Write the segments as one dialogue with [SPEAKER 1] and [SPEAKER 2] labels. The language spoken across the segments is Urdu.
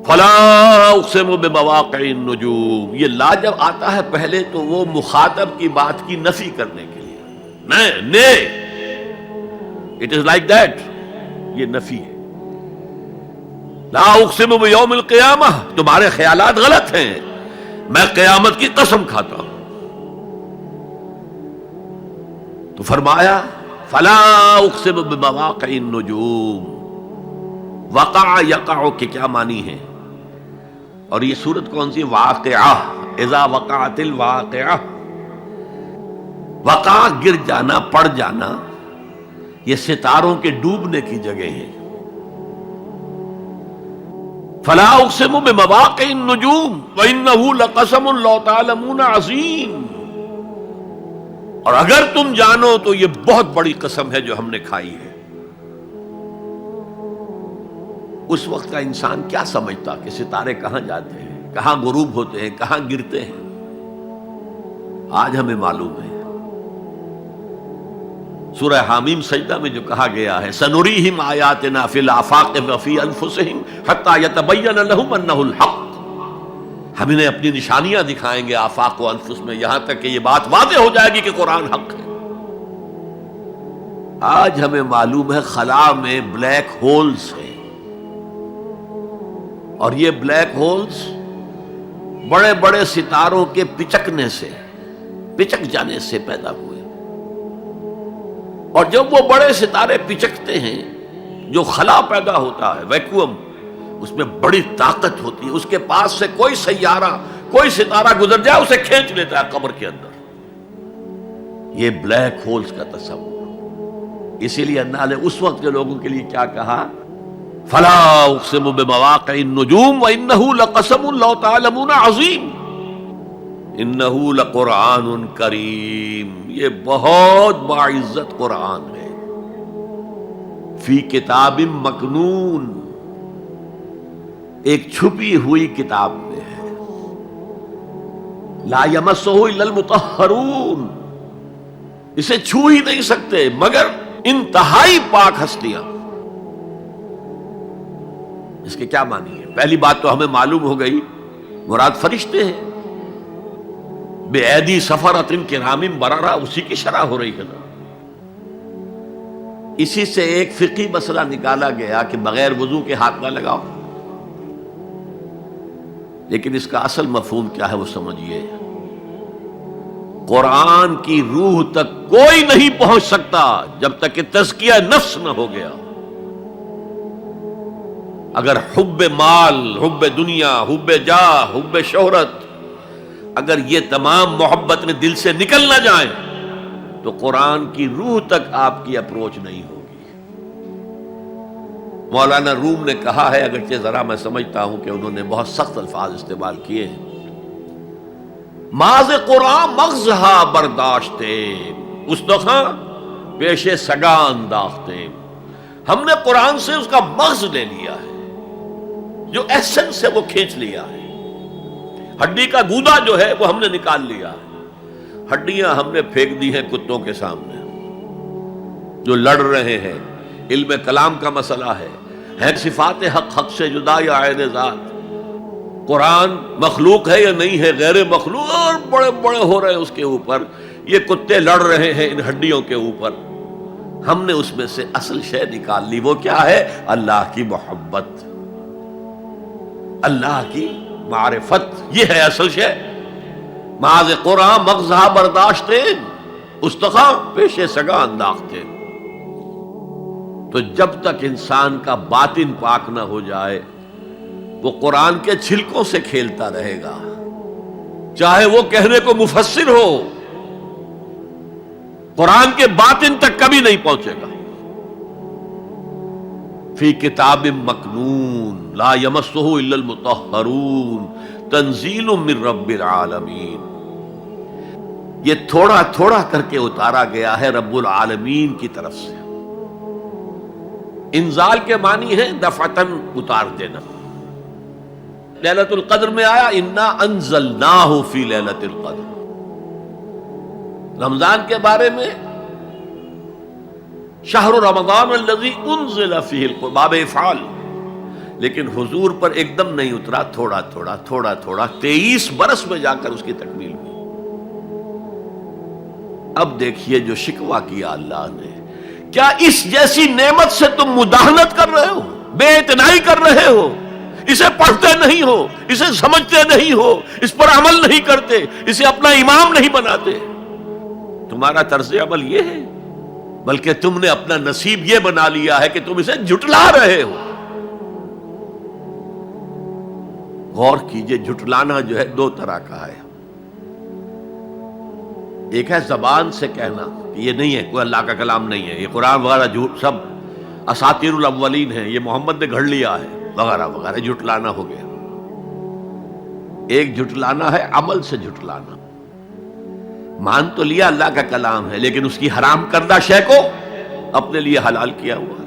[SPEAKER 1] فلا اقسم بمواقع النجوم، یہ لا جب آتا ہے پہلے تو وہ مخاطب کی بات کی نفی کرنے کے لیے، نے اٹ از لائک دیٹ، یہ نفی ہے۔ لا اقسم بیوم القیامہ، تمہارے خیالات غلط ہیں، میں قیامت کی قسم کھاتا ہوں۔ تو فرمایا فلا اقسم بمواقع النجوم، وقع یقع کے کیا معنی ہے؟ اور یہ سورت کون سی؟ واقعہ، اذا وقعت الواقعہ، وقع گر جانا، پڑ جانا، یہ ستاروں کے ڈوبنے کی جگہ ہے۔ فلا اقسم بمواقع النجوم وانہ لقسم لو تعلمون عظیم، اور اگر تم جانو تو یہ بہت بڑی قسم ہے جو ہم نے کھائی ہے۔ اس وقت کا انسان کیا سمجھتا کہ ستارے کہاں جاتے ہیں، کہاں غروب ہوتے ہیں، کہاں گرتے ہیں؟ آج ہمیں معلوم ہے۔ سورہ حامیم سجدہ میں جو کہا گیا ہے سنریہم آیاتنا فی الآفاق وفی انفسہم حتی یتبین لہم انہ الحق، ہم انہیں اپنی نشانیاں دکھائیں گے آفاق و انفس میں، یہاں تک کہ یہ بات واضح ہو جائے گی کہ قرآن حق ہے۔ آج ہمیں معلوم ہے خلا میں بلیک ہولز ہیں، اور یہ بلیک ہولز بڑے بڑے ستاروں کے پچکنے سے، پچک جانے سے پیدا ہوئے، اور جب وہ بڑے ستارے پچکتے ہیں، جو خلا پیدا ہوتا ہے، ویکیوم، اس میں بڑی طاقت ہوتی ہے، اس کے پاس سے کوئی سیارہ، کوئی ستارہ گزر جائے اسے کھینچ لیتا ہے قبر کے اندر۔ یہ بلیک ہولز کا تصور، اسی لیے اللہ نے اس وقت کے لوگوں کے لیے کیا کہا؟ فلا اقسم بمواقع النجوم وانہ لقسم لو تعلمون عظیم، انہ لقرآن کریم، یہ بہت باعزت قرآن ہے، فی کتاب مکنون، ایک چھپی ہوئی کتاب میں ہے، لا یمسہ الا المطہرون، اسے چھو ہی نہیں سکتے مگر انتہائی پاک ہستیاں۔ اس کے کیا معنی ہے؟ پہلی بات تو ہمیں معلوم ہو گئی، مراد فرشتے ہیں، بے ایدی سفرۃ کرام بررہ، اسی کی شرح ہو رہی ہے نا۔ اسی سے ایک فقہی مسئلہ نکالا گیا کہ بغیر وضو کے ہاتھ نہ لگاؤ، لیکن اس کا اصل مفہوم کیا ہے وہ سمجھیے۔ قرآن کی روح تک کوئی نہیں پہنچ سکتا جب تک کہ تزکیہ نفس نہ ہو گیا۔ اگر حب مال، حب دنیا، حب جاہ، حب شہرت، اگر یہ تمام محبت دل سے نکل نہ جائیں تو قرآن کی روح تک آپ کی اپروچ نہیں ہوگی۔ مولانا روم نے کہا ہے، اگرچہ ذرا میں سمجھتا ہوں کہ انہوں نے بہت سخت الفاظ استعمال کیے ہیں، ماز قرآن مغزہا برداشتے استخاں پیش سگاں انداختے، ہم نے قرآن سے اس کا مغز لے لیا ہے، جو ایسنس ہے وہ کھینچ لیا ہے، ہڈی کا گودا جو ہے وہ ہم نے نکال لیا ہے، ہڈیاں ہم نے پھینک دی ہیں کتوں کے سامنے جو لڑ رہے ہیں۔ علم کلام کا مسئلہ ہے صفات حق حق سے جدا یا عین ذات، قرآن مخلوق ہے یا نہیں ہے، غیر مخلوق، اور بڑے بڑے ہو رہے ہیں اس کے اوپر، یہ کتے لڑ رہے ہیں ان ہڈیوں کے اوپر۔ ہم نے اس میں سے اصل شے نکال لی، وہ کیا ہے؟ اللہ کی محبت، اللہ کی معرفت، یہ ہے اصل شے۔ ماذ قرآن مغزہ برداشتے استخاں پیش سگاں انداختے۔ تو جب تک انسان کا باطن پاک نہ ہو جائے وہ قرآن کے چھلکوں سے کھیلتا رہے گا، چاہے وہ کہنے کو مفسر ہو، قرآن کے باطن تک کبھی نہیں پہنچے گا۔ فی کتاب مکنون لا یمسہ الا المطہرون تنزیل من رب العالمین، یہ تھوڑا تھوڑا کر کے اتارا گیا ہے رب العالمین کی طرف سے۔ انزال کے معنی ہے دفعتاً اتار دینا۔ لیلۃ القدر میں آیا انا انزلناہ فی لیلۃ القدر، رمضان کے بارے میں شہر رمضان الذی انزل فیہ القرآن، باب افعال، لیکن حضور پر ایک دم نہیں اترا، تھوڑا تھوڑا تھوڑا تھوڑا 23 برس میں جا کر اس کی تکمیل ہوئی۔ اب دیکھیے جو شکوہ کیا اللہ نے، کیا اس جیسی نعمت سے تم مداہنت کر رہے ہو، بے اعتنائی کر رہے ہو، اسے پڑھتے نہیں ہو، اسے سمجھتے نہیں ہو، اس پر عمل نہیں کرتے، اسے اپنا امام نہیں بناتے؟ تمہارا طرز عمل یہ ہے، بلکہ تم نے اپنا نصیب یہ بنا لیا ہے کہ تم اسے جھٹلا رہے ہو۔ غور کیجئے، جھٹلانا جو ہے دو طرح کا ہے۔ ایک ہے زبان سے کہنا کہ یہ نہیں ہے، کوئی اللہ کا کلام نہیں ہے، یہ قرآن وغیرہ جھوٹ، سب اساطیر الاولین ہیں، یہ محمد نے گھڑ لیا ہے وغیرہ وغیرہ، جھٹلانا ہو گیا۔ ایک جھٹلانا ہے عمل سے جھٹلانا، مان تو لیا اللہ کا کلام ہے لیکن اس کی حرام کردہ شے کو اپنے لیے حلال کیا ہوا ہے۔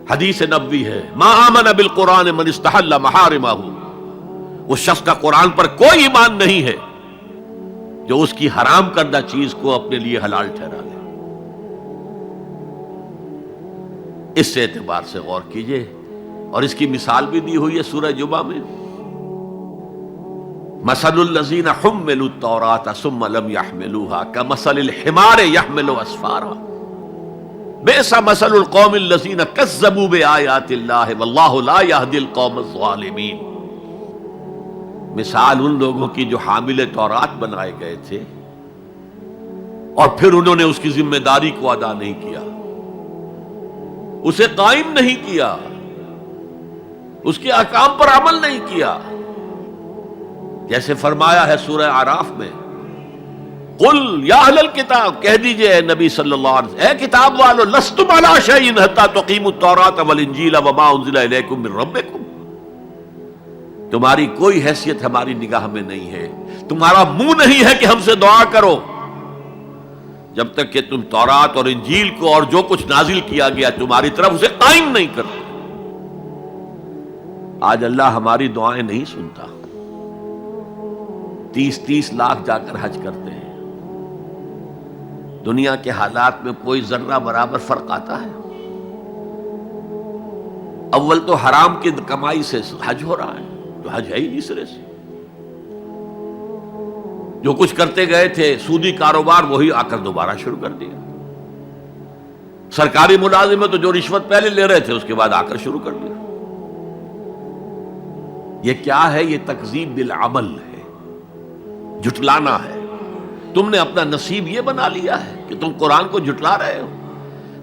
[SPEAKER 1] حدیث نبوی ہے، ما آمن بالقرآن من استحل محارمہ، اس شخص کا قرآن پر کوئی ایمان نہیں ہے جو اس کی حرام کردہ چیز کو اپنے لیے حلال ٹھہرا لے۔ اس اعتبار سے غور کیجئے، اور اس کی مثال بھی دی ہوئی ہے سورہ جمعہ میں، مثل الذین حملوا التوراۃ ثم لم يحملوها كمثل الحمار يحمل اسفارا بئس مثل القوم الذین کذبوا بآیات اللہ واللہ لا یہدی القوم الظالمین۔ مثال ان لوگوں کی جو حامل تورات بنائے گئے تھے اور پھر انہوں نے اس کی ذمہ داری کو ادا نہیں کیا، اسے قائم نہیں کیا، اس کے احکام پر عمل نہیں کیا۔ جیسے فرمایا ہے سورہ اعراف میں، قل یا اہل الکتاب، کہہ دیجئے اے نبی صلی اللہ علیہ وسلم، اے کتاب والو، لستم علی شیء حتی تقیموا التوراۃ والانجیل وما انزل الیکم من ربکم، تمہاری کوئی حیثیت ہماری نگاہ میں نہیں ہے، تمہارا منہ نہیں ہے کہ ہم سے دعا کرو جب تک کہ تم تورات اور انجیل کو اور جو کچھ نازل کیا گیا تمہاری طرف اسے قائم نہیں کرتے۔ آج اللہ ہماری دعائیں نہیں سنتا، 30 لاکھ جا کر حج کرتے ہیں، دنیا کے حالات میں کوئی ذرہ برابر فرق آتا ہے؟ اول تو حرام کی کمائی سے حج ہو رہا ہے، تو حج ہے ہی نہیں سرے سے۔ جو کچھ کرتے گئے تھے سودی کاروبار وہی آ کر دوبارہ شروع کر دیا، سرکاری ملازم تو جو رشوت پہلے لے رہے تھے اس کے بعد آ کر شروع کر دیا۔ یہ کیا ہے؟ یہ تکذیب بالعمل ہے، جھٹلانا ہے۔ تم نے اپنا نصیب یہ بنا لیا ہے کہ تم قرآن کو جھٹلا رہے ہو،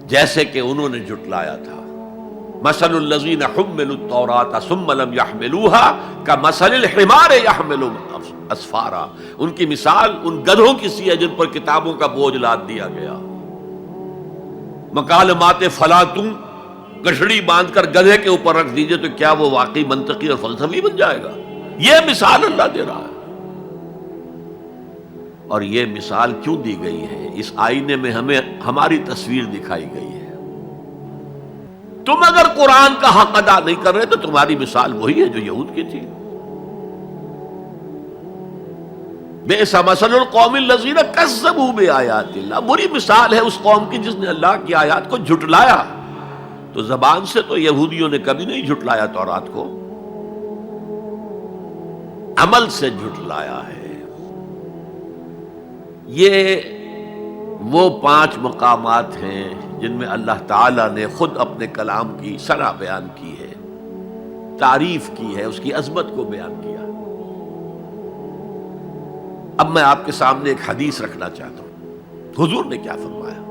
[SPEAKER 1] جیسے کہ انہوں نے جھٹلایا تھا۔ مثل الذین حملوا التوراۃ ثم لم يحملوها كمثل الحمار يحمل اسفارا، ان کی مثال ان گدھوں کی سی ہے جن پر کتابوں کا بوجھ لاد دیا گیا۔ مکالمات فلاطوں، گٹھڑی باندھ کر گدھے کے اوپر رکھ دیجئے تو کیا وہ واقعی منطقی اور فلسفی بن جائے گا؟ یہ مثال اللہ دے رہا ہے۔ اور یہ مثال کیوں دی گئی ہے؟ اس آئینے میں ہمیں ہماری تصویر دکھائی گئی ہے۔ تم اگر قرآن کا حق ادا نہیں کر رہے تو تمہاری مثال وہی ہے جو یہود کی تھی۔ بئس مثل القوم الذین کذبوا بآیات اللہ، بری مثال ہے اس قوم کی جس نے اللہ کی آیات کو جھٹلایا۔ تو زبان سے تو یہودیوں نے کبھی نہیں جھٹلایا تورات کو، عمل سے جھٹلایا ہے۔ یہ وہ 5 مقامات ہیں جن میں اللہ تعالیٰ نے خود اپنے کلام کی شرح بیان کی ہے، تعریف کی ہے، اس کی عظمت کو بیان کیا۔ اب میں آپ کے سامنے ایک حدیث رکھنا چاہتا ہوں، حضور نے کیا فرمایا۔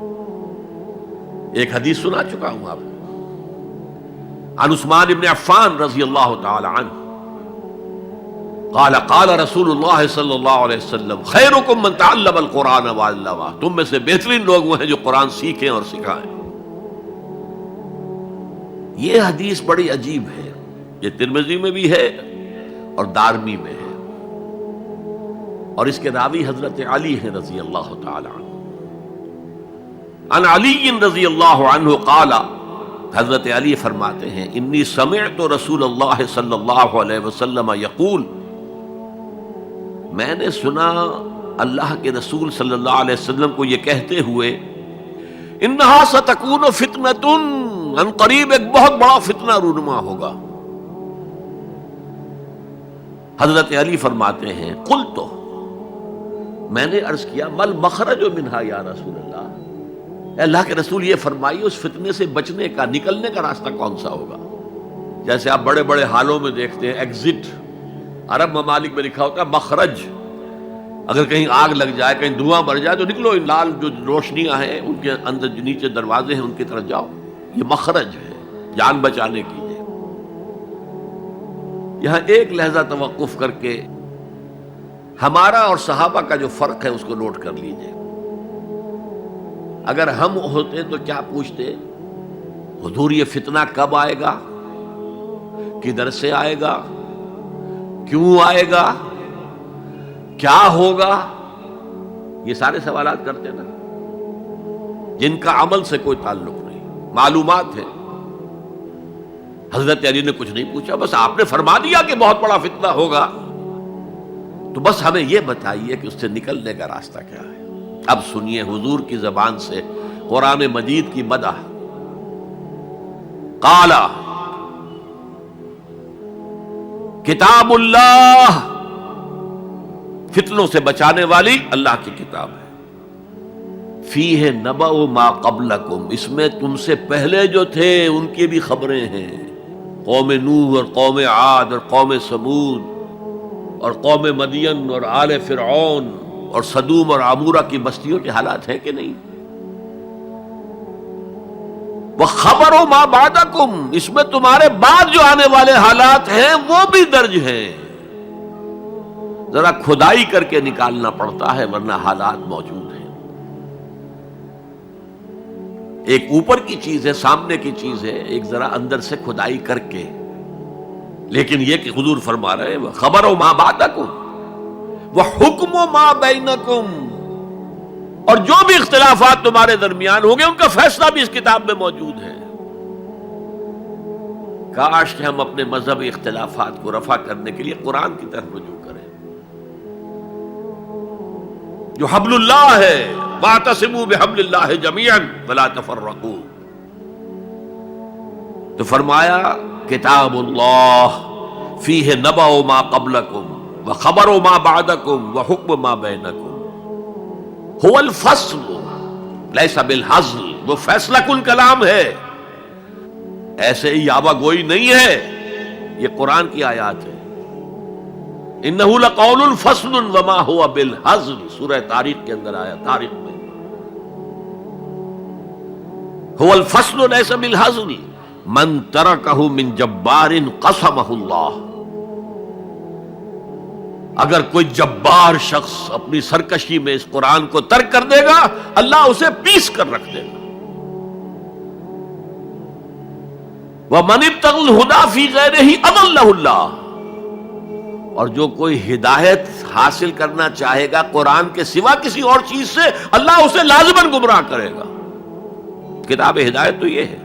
[SPEAKER 1] ایک حدیث سنا چکا ہوں آپ کو، عن عثمان بن عفان رضی اللہ تعالی عنہ قال قال رسول اللہ صلی اللہ علیہ وسلم خیرکم من تعلم القرآن وعلمہ، تم میں سے بہترین لوگ وہ ہیں جو قرآن سیکھیں اور سکھائیں۔ یہ حدیث بڑی عجیب ہے، یہ ترمذی میں بھی ہے اور دارمی میں ہے، اور اس کے راوی حضرت علی ہیں رضی اللہ تعالی عنہ۔ عن علی رضی اللہ عنہ قال، حضرت علی فرماتے ہیں انی سمعت رسول اللہ صلی اللہ علیہ وسلم یقول، میں نے سنا اللہ کے رسول صلی اللہ علیہ وسلم کو یہ کہتے ہوئے، انہا ستکون فتنۃ ان قریب ایک بہت بڑا فتنہ رونما ہوگا۔ حضرت علی فرماتے ہیں قلت، میں نے عرض کیا مل مخرج منہا یا رسول اللہ، اے اللہ کے رسول یہ فرمائیے اس فتنے سے بچنے کا، نکلنے کا راستہ کون سا ہوگا؟ جیسے آپ بڑے بڑے حالوں میں دیکھتے ہیں ایگزٹ، عرب ممالک میں لکھا ہوتا ہے مخرج، اگر کہیں آگ لگ جائے، کہیں دھواں بڑھ جائے تو نکلو، لال جو روشنیاں ہیں ان کے اندر جو نیچے دروازے ہیں ان کی طرف جاؤ، یہ مخرج ہے جان بچانے کی۔ یہاں ایک لحظہ توقف کر کے ہمارا اور صحابہ کا جو فرق ہے اس کو نوٹ کر لیجئے۔ اگر ہم ہوتے تو کیا پوچھتے؟ حضور یہ فتنہ کب آئے گا، کدھر سے آئے گا، کیوں آئے گا، کیا ہوگا؟ یہ سارے سوالات کرتے نا، جن کا عمل سے کوئی تعلق نہیں، معلومات ہے۔ حضرت علی نے کچھ نہیں پوچھا، بس آپ نے فرما دیا کہ بہت بڑا فتنہ ہوگا، تو بس ہمیں یہ بتائیے کہ اس سے نکلنے کا راستہ کیا ہے۔ اب سنیے حضور کی زبان سے قرآن مجید کی مدح۔ قال کتاب اللہ، فتنوں سے بچانے والی اللہ کی کتاب ہے۔ فیہ نبأ ما قبلکم، اس میں تم سے پہلے جو تھے ان کی بھی خبریں ہیں، قوم نوح اور قوم عاد اور قوم سمود اور قوم مدین اور آل فرعون اور سدوم اور عمورہ کی بستیوں کے حالات ہیں کہ نہیں؟ وَخَبَرُ مَا بَعْدَكُمْ، اس میں تمہارے بعد جو آنے والے حالات ہیں وہ بھی درج ہیں، ذرا کھدائی کر کے نکالنا پڑتا ہے ورنہ حالات موجود ہیں۔ ایک اوپر کی چیز ہے، سامنے کی چیز ہے، ایک ذرا اندر سے کھدائی کر کے، لیکن یہ کہ حضور فرما رہے ہیں خبرو ما بعدکم وحکم ما بینکم، اور جو بھی اختلافات تمہارے درمیان ہوں گے ان کا فیصلہ بھی اس کتاب میں موجود ہے۔ کاش کہ ہم اپنے مذہبی اختلافات کو رفع کرنے کے لیے قرآن کی طرف رجوع کریں، جو حبل اللہ ہے، واعتصموا بحبل اللہ جميعا ولا تفرقوا۔ تو فرمایا کتاب اللہ فیہ نبأ ما قبلکم وخبر ما بعدکم وحکم ما بینکم، هو الفصل لیس بالحزل، وہ فیصلہ کن کلام ہے، ایسے ہی یابہ گوئی نہیں ہے، یہ قرآن کی آیات ہے۔ انہ لقول فصل وما هو بالحزل، سورہ طارق کے اندر آیا، طارق میں هو الفصل لیس بالحزل من ترکہ من جبار قسمہ اللہ، اگر کوئی جبار شخص اپنی سرکشی میں اس قرآن کو ترک کر دے گا اللہ اسے پیس کر رکھ دے گا۔ وَمَنِ ابْتَغَى الْهُدَى فِي غَيْرِهِ أَضَلَّهُ اللَّهُ، اور جو کوئی ہدایت حاصل کرنا چاہے گا قرآن کے سوا کسی اور چیز سے، اللہ اسے لازماً گمراہ کرے گا۔ کتاب ہدایت تو یہ ہے۔